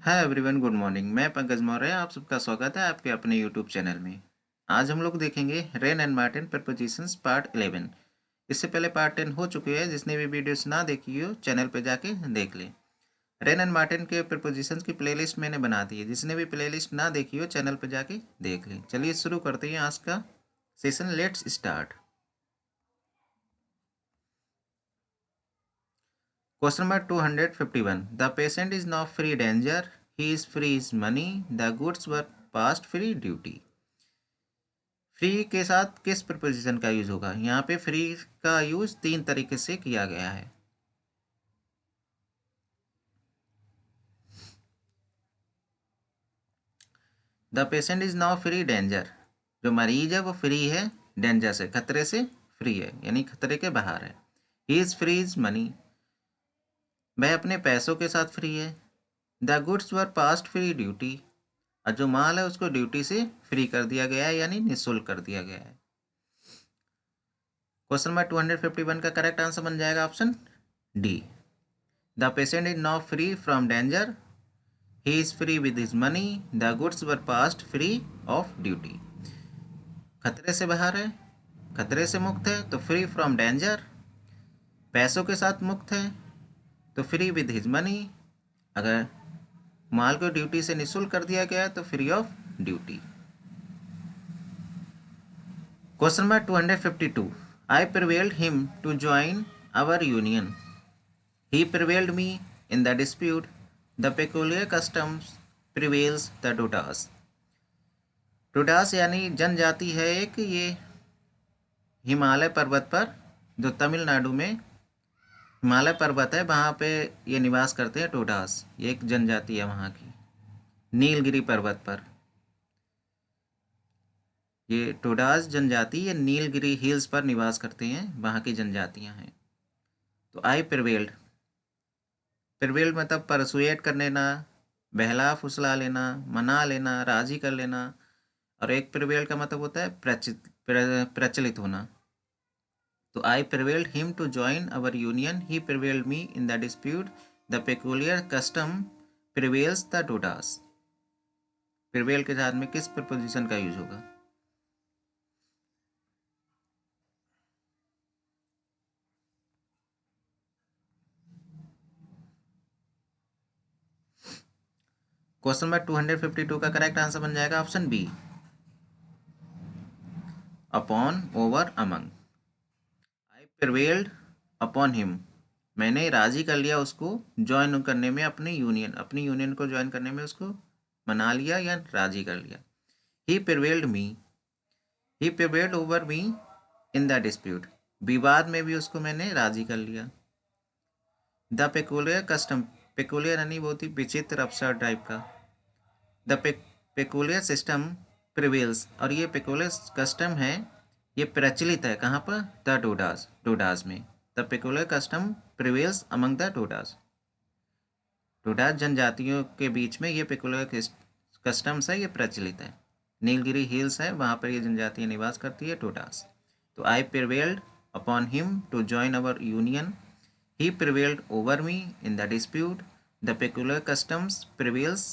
Hi everyone, good morning. मैं पंकज मौर्य, आप सबका स्वागत है आपके अपने यूट्यूब चैनल में। आज हम लोग देखेंगे rain and Martin propositions part 11। इससे पहले पार्ट 10 हो चुके हैं। जिसने भी वीडियोस ना देखी हो चैनल पे जाके देख लें। रेन एंड मार्टिन के प्रपोजिशंस की प्लेलिस्ट मैंने बना दी है। जिसने भी प्लेलिस्ट ना देखी हो चैनल पे जाके देख लें। चलिए शुरू करते हैं आज का session. Let's start. Question number 251। The patient is now free danger, he is free is money, the goods were past free duty. Free के साथ किस प्रपोजिशन का यूज होगा? यहाँ पे फ्री का यूज तीन तरीके से किया गया है। The patient is now free danger, जो मरीज है वो फ्री है डेंजर से, खतरे से फ्री है, यानी खतरे के बाहर है। He is free is money, वह अपने पैसों के साथ फ्री है। The goods were past free duty, और जो माल है उसको ड्यूटी से फ्री कर दिया गया है, यानी निःशुल्क कर दिया गया है। क्वेश्चन नंबर 251 का करेक्ट आंसर बन जाएगा option D. The patient is now free from danger, he is free with his money, the goods were passed free of duty। खतरे से बाहर है, खतरे से मुक्त है तो फ्री फ्रॉम डेंजर। पैसों के साथ मुक्त है तो फ्री विद हिज मनी। अगर माल को ड्यूटी से निःशुल्क कर दिया गया तो free of duty. Question number 252। I prevailed him to join our union, he prevailed me in the dispute, the peculiar customs prevails the Todas. Todas यानी जनजाति है एक, ये हिमालय पर्वत पर, जो तमिलनाडु में हिमालय पर्वत है वहाँ पे ये निवास करते हैं। टोटास ये एक जनजाति है वहाँ की, नीलगिरी पर्वत पर। ये टोडास जनजाति ये नीलगिरी हिल्स पर निवास करते हैं, वहाँ की जनजातियाँ हैं। तो आई प्रिवेल्ड, प्रिवेल्ड मतलब परसुएट कर लेना, बहला फुसला लेना, मना लेना, राजी कर लेना। और एक प्रिवेल्ड का मतलब होता है प्रचलित होना। तो I prevailed him to join our union, he prevailed me in the dispute, the peculiar custom prevails the Todas. Prevail के साथ में किस प्रपोजिशन का यूज होगा? क्वेश्चन नंबर 252 का करेक्ट आंसर बन जाएगा option B, upon, over, among. I prevailed upon him, मैंने राजी कर लिया उसको ज्वाइन करने में, अपनी यूनियन को ज्वाइन करने में उसको मना लिया या राजी कर लिया। He prevailed me, he prevailed over me in the dispute, विवाद में भी उसको मैंने राजी कर लिया। द पेकुलियर कस्टम, पेकुलियर यानी बहुत ही विचित्र अपसर्ड टाइप का। द पेकुलियर सिस्टम प्रिवेल्स, और ये पेकुलियर कस्टम है ये प्रचलित है कहाँ पर? द टोडास, टोडास में। The peculiar custom prevails among the Todas, Todas जनजातियों के बीच में ये पेकुलियर कस्टम्स है, ये प्रचलित है। नीलगिरी हिल्स है वहाँ पर ये जनजातियाँ निवास करती है, टोडास। तो I prevailed upon him to join our union, he prevailed over me in the dispute, the peculiar customs prevails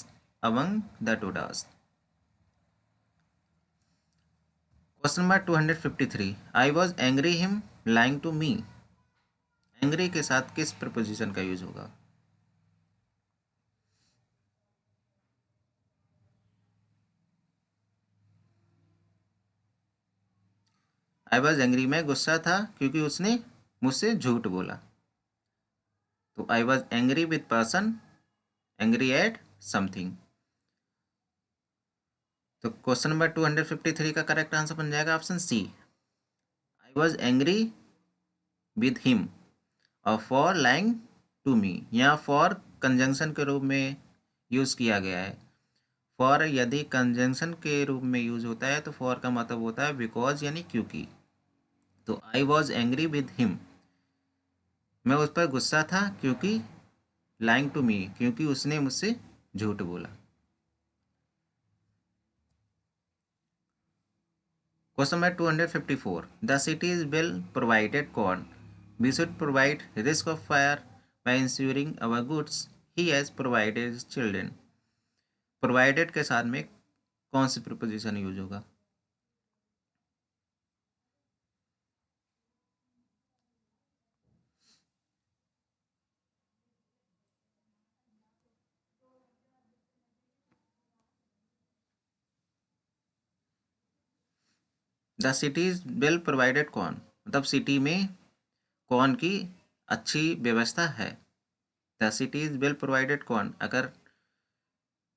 among the Todas। Question number 253। I was angry him lying to me, angry के साथ किस preposition का use होगा? आई was angry, मैं गुस्सा था क्योंकि उसने मुझसे झूठ बोला। तो I was angry with person, angry at something. तो क्वेश्चन नंबर 253 का करेक्ट आंसर बन जाएगा option C, I was angry with him. और फॉर लाइंग टू मी, यहाँ फॉर कंजंक्शन के रूप में यूज़ किया गया है। फॉर यदि कंजंक्शन के रूप में यूज होता है तो फॉर का मतलब होता है बिकॉज, यानी क्योंकि। तो I was angry with him, मैं उस पर गुस्सा था क्योंकि, लाइंग टू मी, क्योंकि उसने मुझसे झूठ बोला। Question number 254। The city is well provided corn, we should provide risk of fire by insuring our goods, he has provided children. Provided के साथ में कौन सी प्रीपोजिशन यूज होगा? The city is well provided corn, मतलब city में corn की अच्छी व्यवस्था है? The city is well provided corn, अगर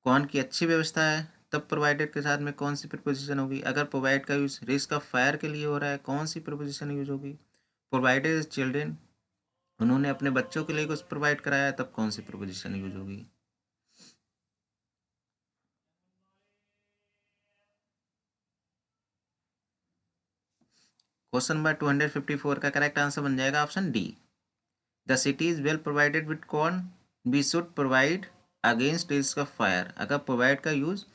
कौन की अच्छी व्यवस्था है तब प्रोवाइडेड के साथ में कौन सी प्रीपोजिशन होगी? अगर प्रोवाइड का यूज रिस्क ऑफ फायर के लिए हो रहा है, कौन सी प्रीपोजिशन यूज होगी? प्रोवाइडेड चिल्ड्रेन, उन्होंने अपने बच्चों के लिए कुछ प्रोवाइड कराया है, तब कौन सी प्रीपोजिशन यूज होगी? क्वेश्चन नंबर 254 का करेक्ट आंसर बन जाएगा option D. The city is well provided with corn, we should provide against risk of fire. अगर प्रोवाइड का यूज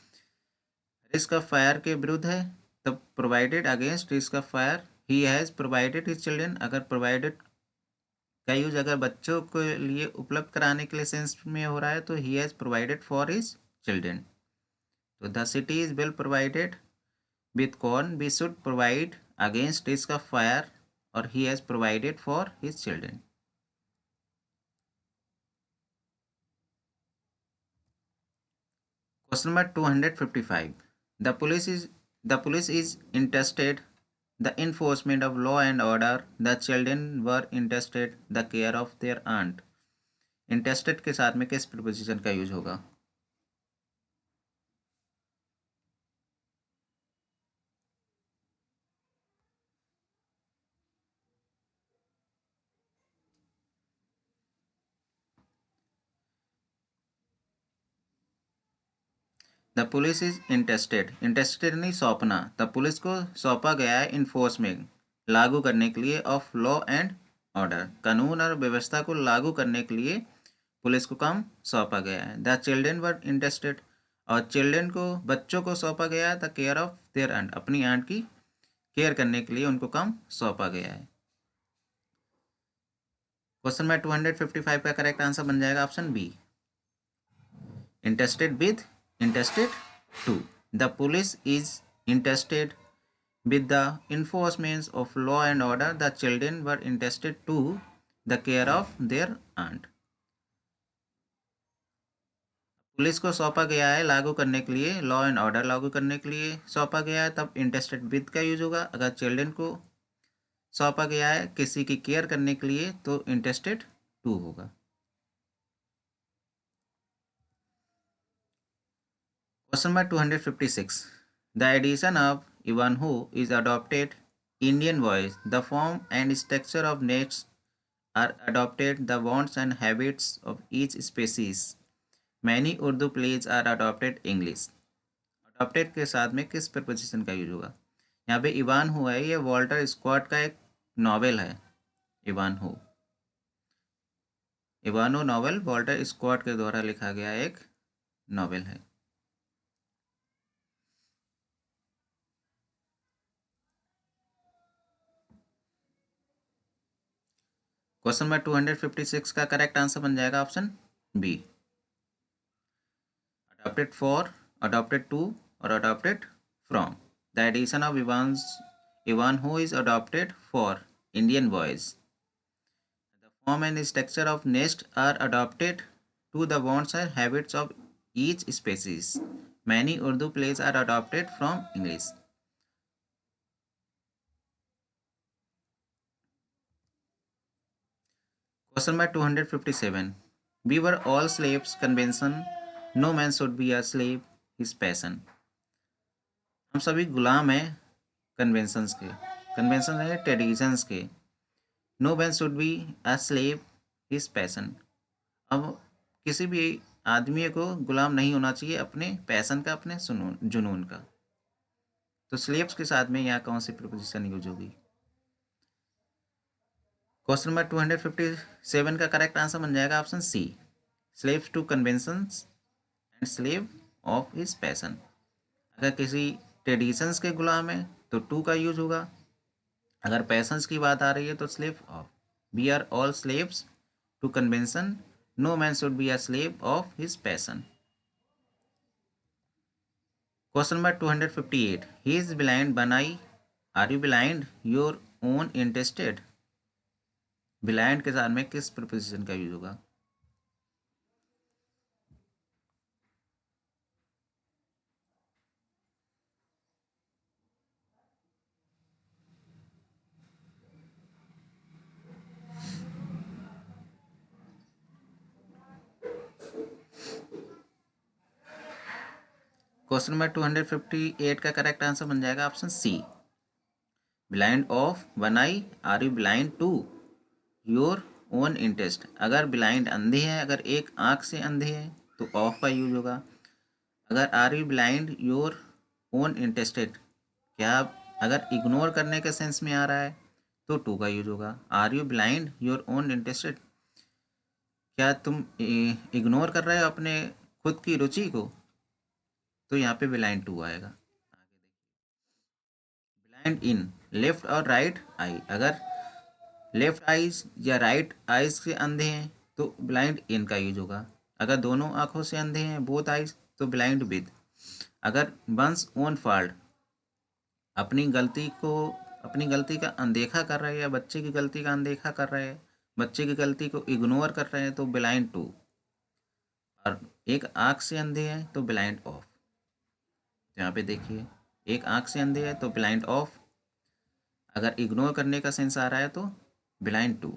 रिस्क ऑफ फायर के विरुद्ध है तब provided against risk of fire. He has provided his children, अगर provided का use अगर बच्चों के लिए उपलब्ध कराने के लिए सेंस में हो रहा है तो he has provided for his children. तो the city is well provided with corn, we should provide against risk of fire, और he has provided for his children. Question number 255. The police is interested the enforcement of law and order. The children were interested the care of their aunt. Interested के साथ में किस preposition का use होगा? The police is interested, interested नहीं सौंपना, the police को सौंपा गया है इन्फोर्समेंट, लागू करने के लिए, ऑफ लॉ एंड ऑर्डर, कानून और व्यवस्था को लागू करने के लिए पुलिस को काम सौंपा गया है। द चिल्ड्रेन वर इंटरेस्टेड, और चिल्ड्रेन को बच्चों को सौंपा गया है the care of their aunt, अपनी आंट की केयर करने के लिए उनको काम सौंपा गया है। क्वेश्चन में 255 का करेक्ट आंसर बन जाएगा option B, interested with interested to. The police is interested with the enforcement of law and order. The children were entrusted to the care of their aunt. Police को सौंपा गया है लागू करने के लिए, लॉ एंड ऑर्डर लागू करने के लिए सौंपा गया है, तब इंटरेस्टेड विद का यूज होगा। अगर चिल्ड्रन को सौंपा गया है किसी की केयर करने के लिए तो इंटरेस्टेड टू होगा। Question number 256. The addition of Ivanhoe is adopted Indian voice. The form and structure of nets are adopted the wants and habits of each species. Many Urdu plays are adopted English. Adopted के साथ में किस preposition का use होगा? यहाँ पे Ivan who है, ये वॉल्टर स्कॉट का एक नॉवेल है। Ivanhoe, Ivanhoe novel Walter Scott के द्वारा लिखा गया एक नॉवेल है। क्वेश्चन नंबर 256 का करेक्ट आंसर बन जाएगा option B, adopted for, adopted to और adopted from. The addition of Ivanhoe is adopted for Indian voice. The form and structure of nest are adopted to the wants and habits of each species. Many Urdu plays are adopted from English. Question number 257. We were all slaves convention. No man should be a slave. His passion. हम सभी गुलाम हैं conventions के, convention है traditions के। No man should be a slave his passion, अब किसी भी आदमी को गुलाम नहीं होना चाहिए अपने पैशन का, अपने जुनून का। तो स्लेव्स के साथ में यहाँ कौन सी प्रीपोजिशन यूज होगी? क्वेश्चन नंबर 257 का करेक्ट आंसर बन जाएगा option C, slaves to conventions and slave of his passion. अगर किसी ट्रेडिशंस के गुलाम है तो टू का यूज होगा, अगर पैशंस की बात आ रही है तो slave of. We are all slaves to convention, no man should be a slave of his passion. Question number 258, he is blind बनाई, are you blind, your own interested. Blind के साथ में किस प्रीपोजिशन का यूज होगा? Question number 258 का correct answer बन जाएगा option C, blind of one eye, are you blind to your own interest. अगर ब्लाइंड अंधे है, अगर एक आंख से अंधे है तो ऑफ का यूज होगा। अगर are you blind your own interested, क्या अगर इग्नोर करने के सेंस में आ रहा है तो टू का यूज होगा। Are you blind your own interested, क्या तुम इग्नोर कर रहे हो अपने खुद की रुचि को, तो यहाँ पे ब्लाइंड टू आएगा। ब्लाइंड इन लेफ्ट और राइट आई, अगर लेफ्ट आइज या राइट आइज से अंधे हैं तो ब्लाइंड इन का यूज होगा। अगर दोनों आंखों से अंधे हैं, बोथ आइज, तो ब्लाइंड विद। अगर वंस ओन फॉल्ट, अपनी गलती का अनदेखा कर रहे हैं, या बच्चे की गलती का अनदेखा कर रहे हैं, बच्चे की गलती को इग्नोर कर रहे हैं, तो ब्लाइंड टू। और एक आंख से अंधे हैं तो ब्लाइंड ऑफ। तो यहाँ पे देखिए, एक आंख से अंधे है तो ब्लाइंड ऑफ, अगर इग्नोर करने का सेंस आ रहा है तो ब्लाइंड टू।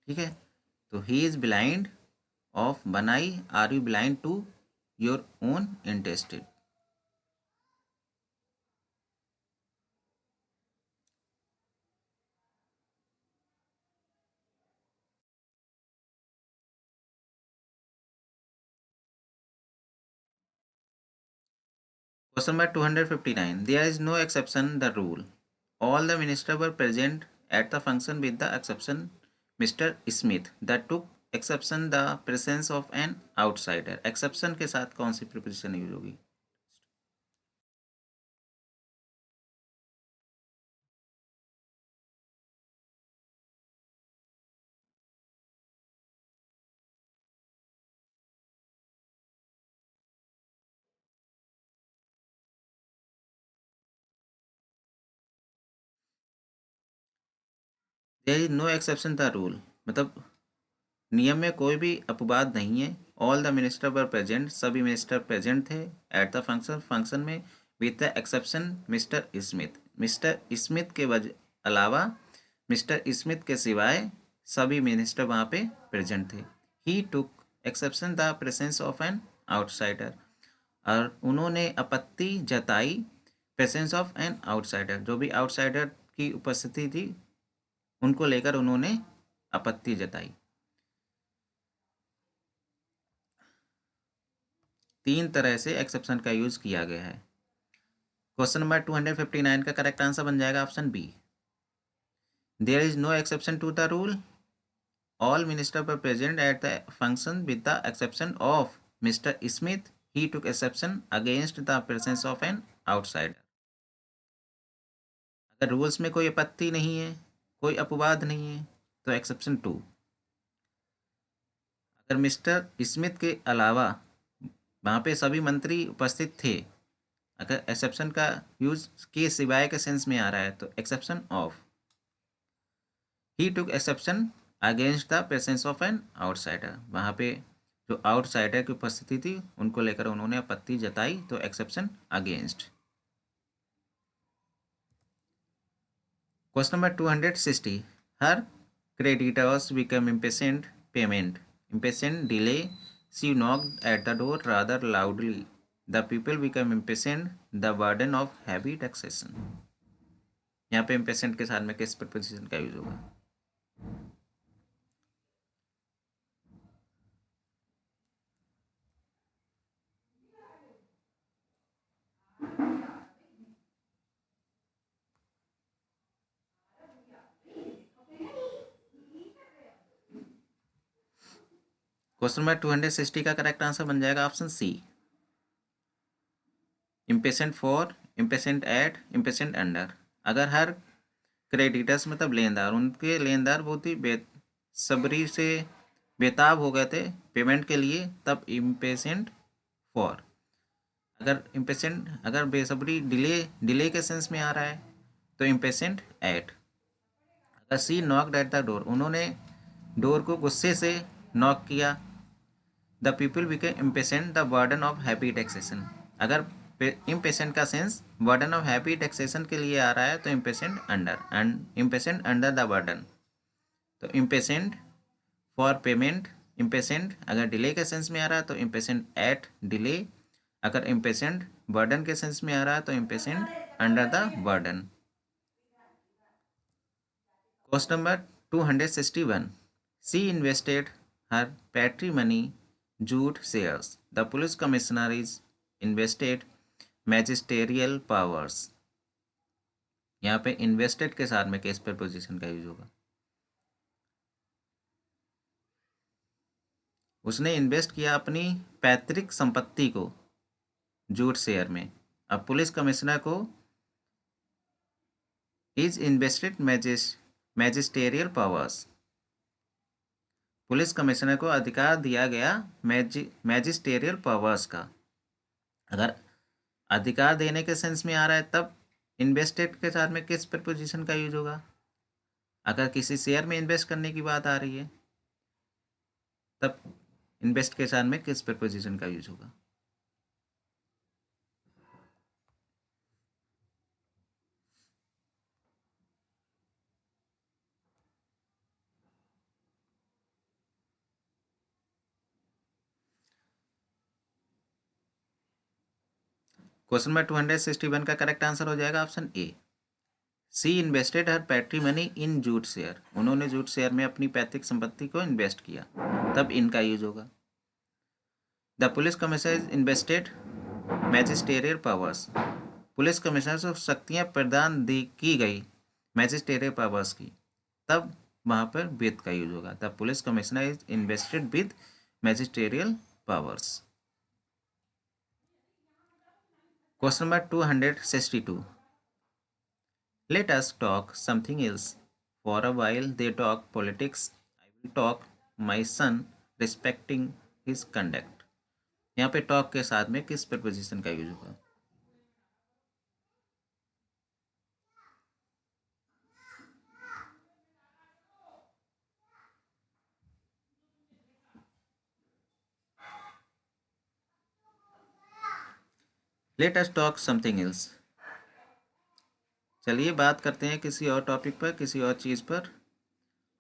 ठीक है, तो he is blind of one eye, are you blind to your own interested. Question number 259, there is no exception the rule, all the minister were present at the function with the exception Mister Smith that took exception the presence of an outsider. Exception के साथ कौन सी preposition use होगी? There is no exception the rule, मतलब नियम में कोई भी अपवाद नहीं है। All the minister were present, सभी मिनिस्टर प्रेजेंट थे एट द फंक्शन, फंक्शन में, with the exception Mister Smith, mister Smith के अलावा, मिस्टर स्मिथ के सिवाय सभी मिनिस्टर वहाँ पे प्रेजेंट थे। He took exception the presence of an outsider, और उन्होंने आपत्ति जताई प्रेजेंस ऑफ एन आउटसाइडर, जो भी आउटसाइडर की उपस्थिति थी उनको लेकर उन्होंने आपत्ति जताई। तीन तरह से एक्सेप्शन का यूज किया गया है। क्वेश्चन नंबर 259 का करेक्ट आंसर बन जाएगा option B, there is no exception to the rule, all minister were present at the function with the exception of Mister Smith, he took exception against the presence of an outsider. अगर rules में कोई आपत्ति नहीं है, कोई अपवाद नहीं है, तो एक्सेप्शन टू। अगर मिस्टर स्मिथ के अलावा वहाँ पे सभी मंत्री उपस्थित थे, अगर एक्सेप्शन का यूज के सिवाय के सेंस में आ रहा है तो exception of. He took exception against the presence of an outsider, वहाँ पे जो आउटसाइडर की उपस्थिति थी उनको लेकर उन्होंने आपत्ति जताई, तो exception against. Question number 260, her creditors become impatient payment, impatient delay, she knocked at the door rather loudly, the people become impatient, the burden of heavy taxation। यहाँ पे impatient के साथ में किस preposition का यूज होगा? क्वेश्चन नंबर 260 का correct answer बन जाएगा option C, impatient for, impatient at, impatient under. अगर हर क्रेडिटर्स मतलब लेनदार, उनके लेनदार बहुत ही सबरी से बेताब हो गए थे पेमेंट के लिए, तब इम्पेशेंट फॉर। अगर इम्पेशेंट, अगर बेसब्री डिले के सेंस में आ रहा है तो इम्पेशेंट एट। अगर सी नॉक्ड एट द डोर, उन्होंने डोर को गुस्से से नॉक किया, the people became impatient the burden of happy taxation. अगर इम्पेशेंट का sense burden of happy taxation के लिए आ रहा है तो impatient under, and impatient under the burden. तो इम्पेशेंट फॉर पेमेंट, इम्पेशेंट अगर डिले के सेंस में आ रहा है तो इम्पेशेंट एट डिले, अगर इम्पेशेंट बर्डन के सेंस में आ रहा है तो impatient under the burden. Question number 261, she invested her patrimony jute shares, the police commissioner is invested magisterial powers. यहाँ पे इन्वेस्टेड के साथ में किस प्रीपोजिशन का यूज होगा? उसने इन्वेस्ट किया अपनी पैतृक संपत्ति को जूट शेयर में। अब पुलिस कमिश्नर को is invested magisterial powers, police commissioner को अधिकार दिया गया मैजिस्टेरियल पावर्स का। अगर अधिकार देने के सेंस में आ रहा है तब इन्वेस्टेड के साथ में किस प्रीपोजिशन का यूज होगा? अगर किसी शेयर में इन्वेस्ट करने की बात आ रही है तब इन्वेस्ट के साथ में किस प्रीपोजिशन का यूज होगा? क्वेश्चन नंबर 261 का करेक्ट आंसर हो जाएगा option A, she invested her patrimony in jute share, उन्होंने जूट शेयर में अपनी पैतृक संपत्ति को इन्वेस्ट किया, तब इनका यूज होगा। The police commissioner invested magisterial powers, police commissioner को शक्तियां प्रदान की गई मैजिस्टेरियल पावर्स की, तब वहां पर विद का यूज होगा। The police commissioner is invested with magisterial powers. Question number 262, let us talk something else. For a while they talk politics, I will talk my son respecting his conduct। यहाँ पे talk के साथ में किस preposition का use होगा? Let us talk something else। चलिए बात करते हैं किसी और टॉपिक पर, किसी और चीज़ पर।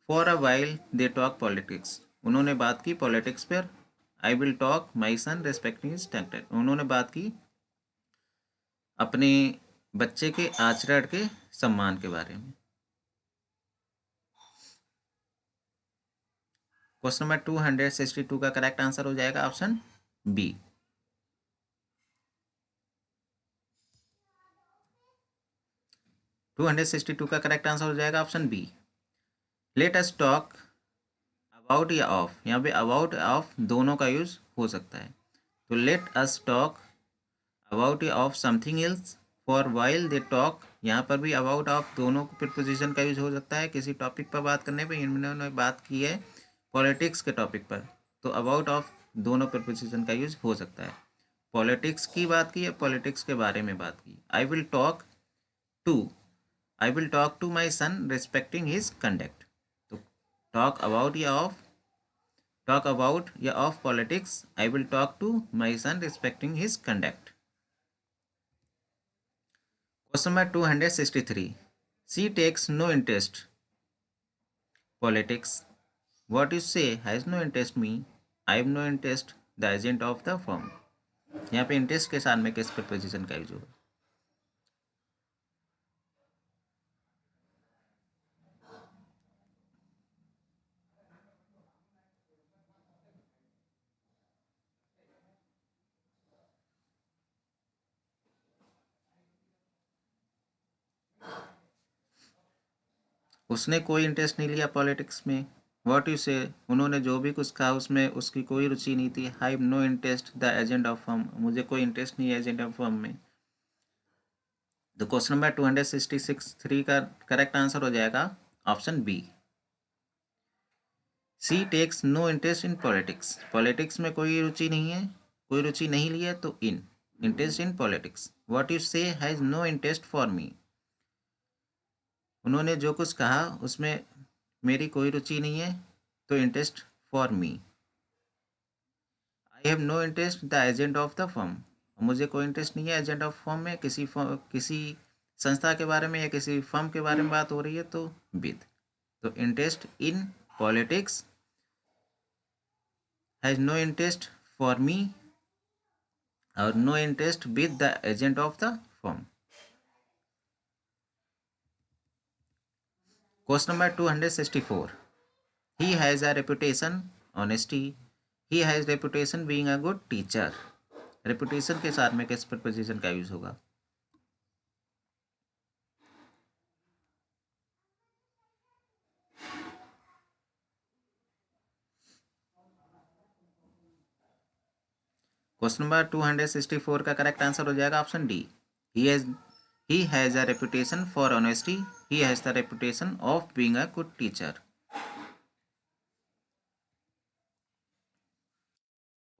For a while they talk politics, उन्होंने बात की पॉलिटिक्स पर। I will talk my son respecting his conduct, उन्होंने बात की अपने बच्चे के आचरण के सम्मान के बारे में। क्वेश्चन नंबर 262 का करेक्ट आंसर हो जाएगा ऑप्शन बी। 262 का करेक्ट आंसर हो जाएगा option B. Let us talk about या ऑफ, यहाँ पे अबाउट ऑफ दोनों का यूज हो सकता है, तो लेट अस टॉक अबाउट या of something else. For while they talk, यहाँ पर भी अबाउट ऑफ दोनों प्रीपोजिशन का यूज हो सकता है। किसी टॉपिक पर बात करने पर इन्होंने बात की है पॉलिटिक्स के टॉपिक पर, तो अबाउट ऑफ दोनों प्रीपोजिशन का यूज हो सकता है। पॉलिटिक्स की बात की है, पॉलिटिक्स के बारे में बात की। I will talk to my son respecting his conduct, तो टॉक अबाउट या of politics, I will talk to my son respecting his conduct. Question number 263, she takes no interest politics, what you say has no interest me, I have no interest the agent of the firm. यहाँ पे interest के साथ में किस preposition का use होगा? उसने कोई इंटरेस्ट नहीं लिया पॉलिटिक्स में। व्हाट यू से, उन्होंने जो भी कुछ कहा उसमें उसकी कोई रुचि नहीं थी। I have no interest the agent of firm, मुझे कोई इंटरेस्ट नहीं है एजेंट ऑफ फर्म में। तो क्वेश्चन नंबर 266 का करेक्ट आंसर हो जाएगा option B, she takes no interest in politics. Politics में कोई रुचि नहीं है, कोई रुचि नहीं ली है, तो in interest in politics. What you say has no interest for me. उन्होंने जो कुछ कहा उसमें मेरी कोई रुचि नहीं है, तो interest for me. I have no interest the agent of the firm. मुझे कोई इंटरेस्ट नहीं है एजेंट ऑफ फर्म में. किसी संस्था के बारे में या किसी फर्म के बारे में बात हो रही है तो विद. तो interest in politics, has no interest for me और no interest with the agent of the firm. Question number 264. He has a reputation honesty. He has reputation being a good teacher. reputation के साथ में किस preposition का use होगा. Question number 264 का correct answer हो जाएगा option D. he has a reputation for honesty. He has the reputation of being a good teacher.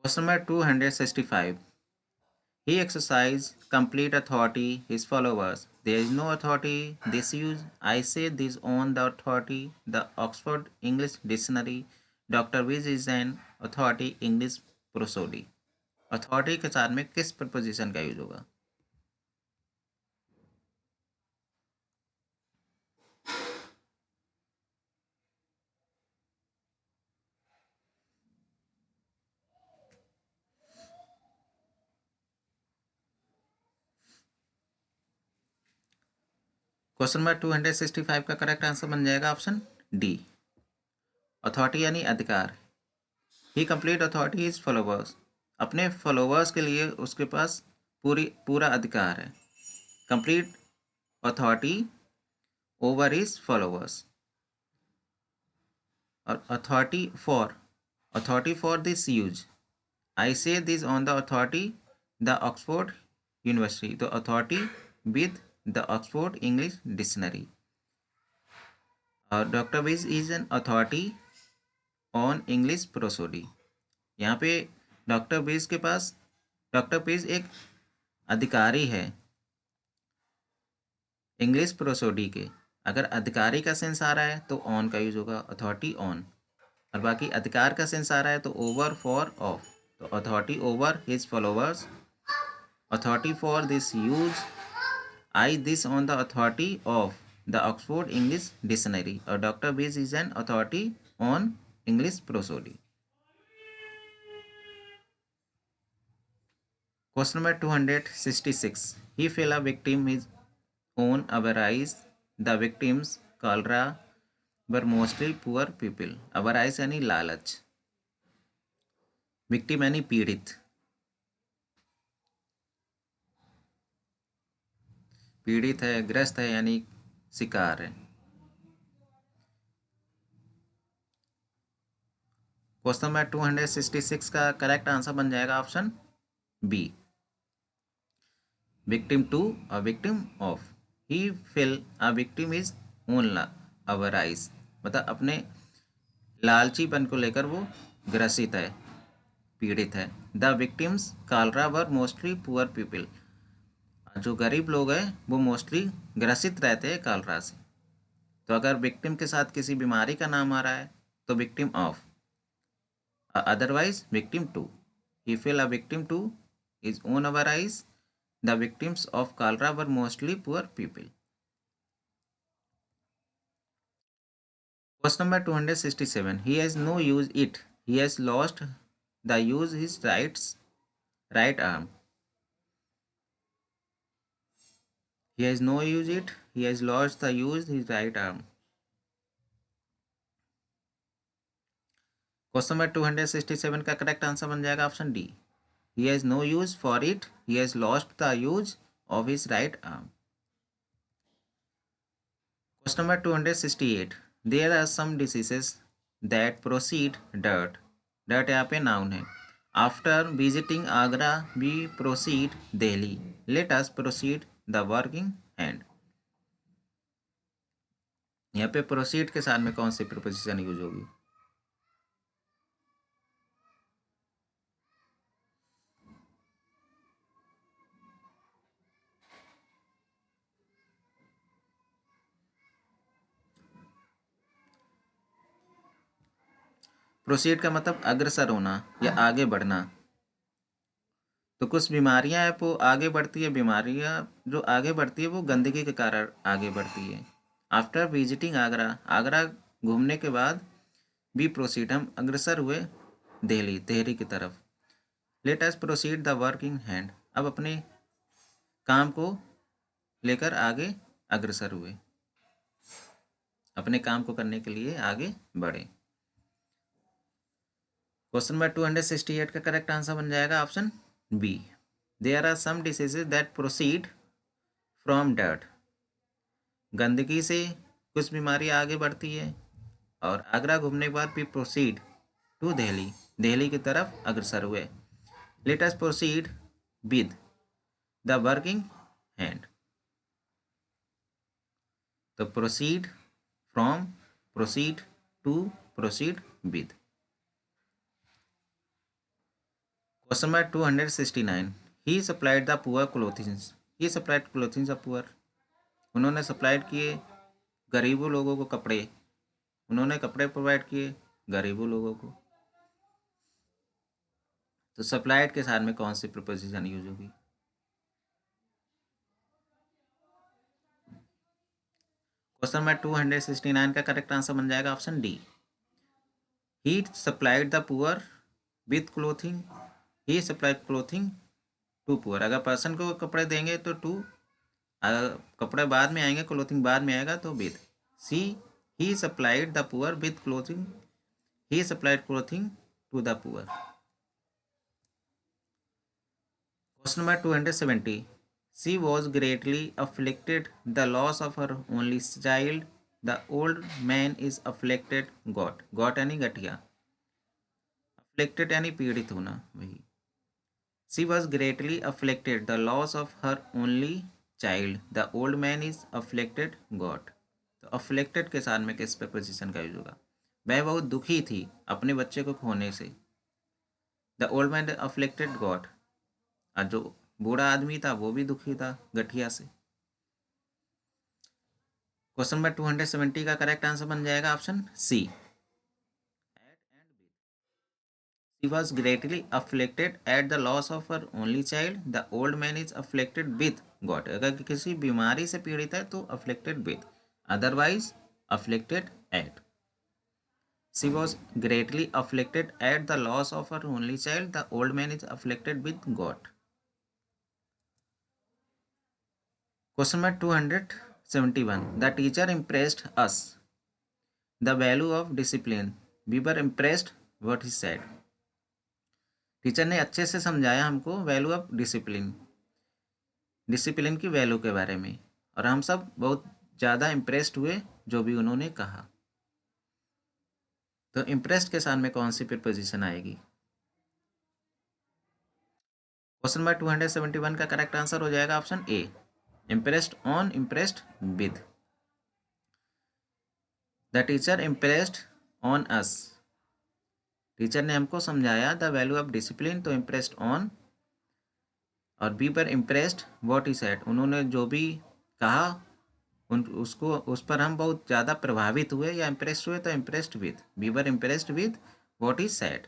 Question number 265. He exercises complete authority his followers. There is no authority disuse. I say this on the authority the Oxford English Dictionary. Dr. Wiz is an authority English prosody. Authority के साथ में किस preposition का use होगा. Question number 265 का correct answer बन जाएगा option D. Authority यानी अधिकार. He complete authority is followers. अपने फॉलोवर्स के लिए उसके पास पूरा अधिकार है. Complete authority over his followers. और authority for this use. I say this on the authority the Oxford university. तो authority with the Oxford English dictionary. और doctor Wiz is an authority on English prosody. यहाँ पे doctor Vij के पास doctor Vij एक अधिकारी है English prosody के. अगर अधिकारी का सेंस आ रहा है तो ऑन का यूज होगा, अथॉरिटी ऑन. और बाकी अधिकार का सेंस आ रहा है तो ओवर, फॉर, ऑफ. तो authority over his followers, authority for this use, I this on the authority of the Oxford English dictionary. और doctor Wiz is an authority on English prosody. Question number 266. He fell a victim his own avarice. The victims cholera were mostly poor people. avarice यानी लालच. Victim यानी पीड़ित. पीड़ित है, ग्रस्त है यानी शिकार है. क्वेश्चन नंबर 266 का करेक्ट आंसर बन जाएगा option B. Victim to a victim of. He fell a victim his own avarice. मतलब अपने लालचीपन को लेकर वो ग्रसित है, पीड़ित है. The victims Kalra were mostly poor people. जो गरीब लोग हैं वो मोस्टली ग्रसित रहते हैं कालरा से. तो अगर विक्टिम के साथ किसी बीमारी का नाम आ रहा है तो victim of. Otherwise victim to. He fell a victim to his own avarice. The victims of cholera were mostly poor people. Question number 267. He has no use it. He has lost the use his right arm. He has no use it. He has lost the use his right arm. Question number 267 का correct answer बन जाएगा option D. He has no use for it. He has lost the use of his right arm. Question number 268. There are some diseases that proceed dirt. Dirt यहाँ पे noun है. After visiting Agra, we proceed Delhi. Let us proceed the working hand. यहाँ पे proceed के साथ में कौन सी preposition use होगी. प्रोसीड का मतलब अग्रसर होना या आगे बढ़ना। तो कुछ बीमारियां हैं वो आगे बढ़ती है, बीमारियां जो आगे बढ़ती है वो गंदगी के कारण आगे बढ़ती है। आफ्टर विजिटिंग आगरा, आगरा घूमने के बाद बी प्रोसीड हम अग्रसर हुए दिल्ली, दिल्ली की तरफ। Late us proceed the work in hand, अब अपने काम को लेकर आगे अग्रसर हुए, अपने काम को करने के लिए आगे बढ़े। क्वेश्चन नंबर 268 का करेक्ट आंसर बन जाएगा option B. There are some diseases that proceed from dirt, गंदगी से कुछ बीमारियां आगे बढ़ती है। और आगरा घूमने के बाद भी प्रोसीड टू दिल्ली, दिल्ली की तरफ अग्रसर हुए। Let us proceed with the working hand, तो proceed from, proceed to, proceed with. Question number 269, he supplied the poor clothings, he supplied clothings of poor, उन्होंने सप्लाइड किए गरीबों लोगों को कपड़े, उन्होंने कपड़े प्रोवाइड किए गरीबों लोगों को। तो सप्लाइड के साथ में कौन सी प्रीपोजिशन यूज होगी? क्वेश्चन नंबर 269 का करेक्ट आंसर बन जाएगा option D. He supplied the poor with clothing, he supplied clothing to poor. अगर पर्सन को कपड़े देंगे तो टू, अगर कपड़े बाद में आएंगे, क्लोथिंग बाद में आएगा तो with. C he supplied the poor with clothing, he supplied clothing to the poor. Question number 270, she was greatly afflicted the loss of her only child, the old man is afflicted got यानी गठिया, afflicted यानी पीड़ित होना वही। she was greatly afflicted the loss of her only child, the old man is afflicted got। तो afflicted के साथ में किस preposition का यूज होगा? वह बहुत दुखी थी अपने बच्चे को खोने से, the old man afflicted got, और जो बूढ़ा आदमी था वो भी दुखी था गठिया से। क्वेश्चन नंबर 270 का करेक्ट आंसर बन जाएगा option C. She was greatly afflicted at the loss of her only child, the old man is afflicted with got। अगर किसी बीमारी से पीड़ित है तो afflicted with, otherwise afflicted at। She was greatly afflicted at the loss of her only child, the old man is afflicted with got। Question number 271, the teacher impressed us the value of discipline, we were impressed what he said। Teacher ने अच्छे से समझाया हमको value of discipline, discipline की value के बारे में, और हम सब बहुत ज़्यादा इम्प्रेस्ड हुए जो भी उन्होंने कहा। तो इम्प्रेस्ड के साथ में कौन सी प्रीपोजिशन आएगी? क्वेश्चन नंबर 271 का करेक्ट आंसर हो जाएगा option A, impressed on, impressed with. The teacher impressed on us, teacher ने हमको समझाया द वैल्यू ऑफ डिसिप्लिन, तो इम्प्रेस्ड ऑन। और बी पर इम्प्रेस्ड व्हाट ही सेड, उन्होंने जो भी कहा उसको, उस पर हम बहुत ज़्यादा प्रभावित हुए या इम्प्रेस्ड हुए, तो impressed with, we were impressed with what he said.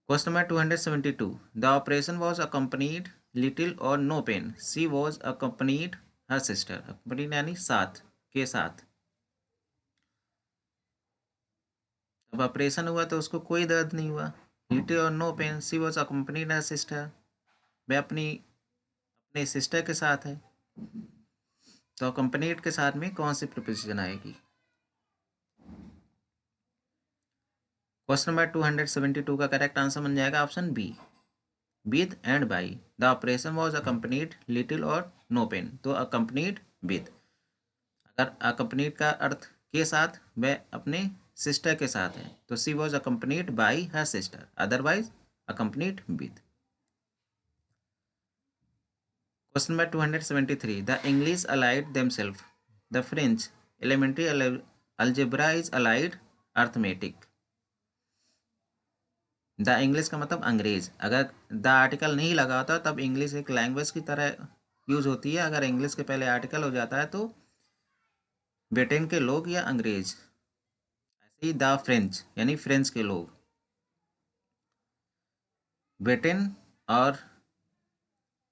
Question number 272, the operation was accompanied little और no pain, she was accompanied her sister, accompanied यानी साथ, के साथ। अब ऑपरेशन हुआ तो उसको कोई दर्द नहीं हुआ, लिटिल और no pain, she was accompanied her sister, वह अपने सिस्टर के साथ है। तो अकम्पनीड के साथ में कौन सी प्रीपोजिशन आएगी? क्वेश्चन नंबर 272 का करेक्ट आंसर बन जाएगा option B, with and by. The operation was accompanied little और नो पेन, तो अकम्पनीड विद। अगर अकम्पनीड का अर्थ के साथ, वह अपने सिस्टर के साथ है, तो she was accompanied by her sister, otherwise accompanied with. Question number 273, the English allied themselves, the French elementary algebra is allied arithmetic. The English का मतलब अंग्रेज, अगर द आर्टिकल नहीं लगा होता तब इंग्लिश एक लैंग्वेज की तरह यूज होती है, अगर इंग्लिश के पहले आर्टिकल हो जाता है तो ब्रिटेन के लोग या अंग्रेज, ऐसे द फ्रेंच यानी फ्रेंच के लोग। ब्रिटेन और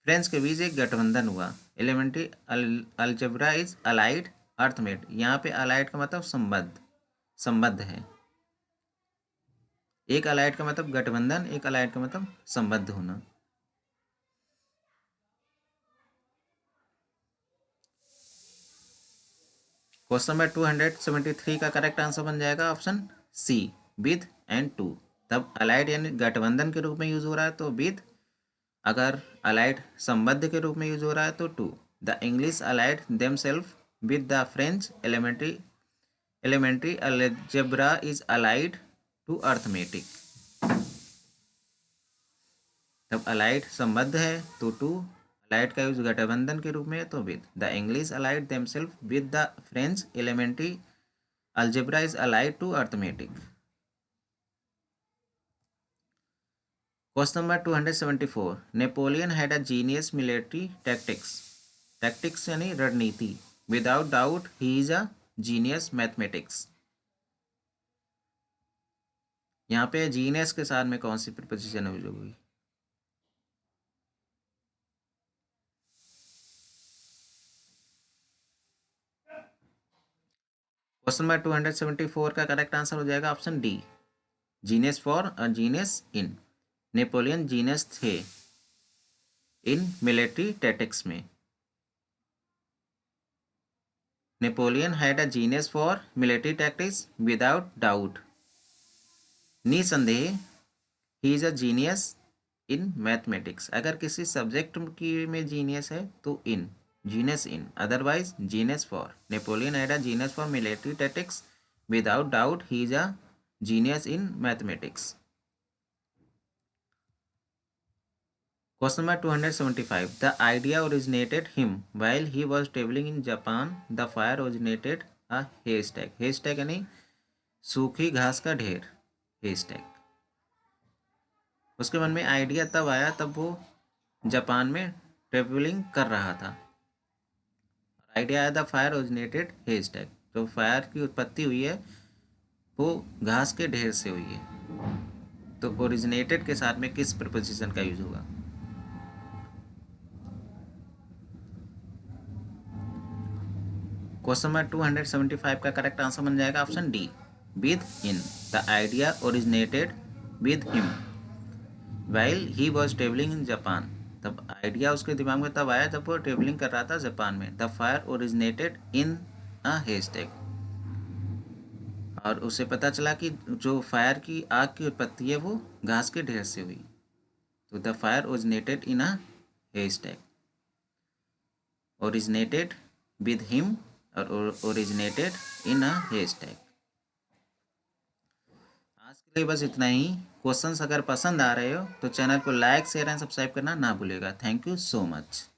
फ्रेंच के बीच एक गठबंधन हुआ। Elementary algebra is allied arithmetic. यहाँ पे अलाइड का मतलब संबद्ध है। एक अलाइड का मतलब गठबंधन, एक अलाइड का मतलब संबद्ध होना। क्वेश्चन नंबर 273 का करेक्ट आंसर बन जाएगा option C, with and to. तब अलाइड यानी गठबंधन के रूप में यूज हो रहा है तो विद, अगर अलाइड संबद्ध के रूप में यूज हो रहा है तो to. The English allied themselves with the French elementary algebra is allied to arithmetic. तब अलाइड संबद्ध है तो टू, अलाइड का यूज गठबंधन के रूप में है तो with. The English allied themselves with the French elementary algebra is allied to arithmetic. Question number 274, Napoleon had a genius military tactics. Tactics यानी रणनीति। Without doubt he is a genius mathematics. यहाँ पे जीनियस के साथ में कौन सी preposition use होगी? क्वेश्चन नंबर 274 का करेक्ट आंसर हो जाएगा option D, genius for a genius in. Napoleon genius थे इन मिलिट्री टैक्टिक्स में। Napoleon had a genius for military tactics without doubt, निसंदेह he is a genius in mathematics. अगर किसी सब्जेक्ट की में जीनियस है तो in, genius in, otherwise genius for. Napoleon had a genius for military tactics without doubt he is a genius in mathematics. Question number 275. The idea originated him while he was traveling in Japan. The fire originated a haystack. Haystack यानी सूखी घास का ढेर, haystack। उसके मन में idea तब आया तब वो जापान में ट्रेवलिंग कर रहा था। आइडिया आया द फायर ओरिजिनेटेड haystack। जो फायर की उत्पत्ति हुई है वो घास के ढेर से हुई है। तो ओरिजिनेटेड के साथ में किस प्रीपोजिशन का यूज होगा? क्वेश्चन नंबर 275 का करेक्ट आंसर बन जाएगा option D, with in. The idea originated with him while he was travelling in Japan. तब आइडिया उसके दिमाग में तब आया जब वो ट्रेवलिंग कर रहा था जापान में। द फायर ओरिजिनेटेड इन अ हेस्टेक। और उसे पता चला कि जो फायर की आग की उत्पत्ति है वो घास के ढेर से हुई। तो the fire originated in a हेस्टेक। Originated with him और ओरिजिनेटेड इन अ हेस्टेक। आज के लिए बस इतना ही। क्वेश्चंस अगर पसंद आ रहे हो तो चैनल को लाइक शेयर एंड सब्सक्राइब करना ना भूलेगा। Thank you so much.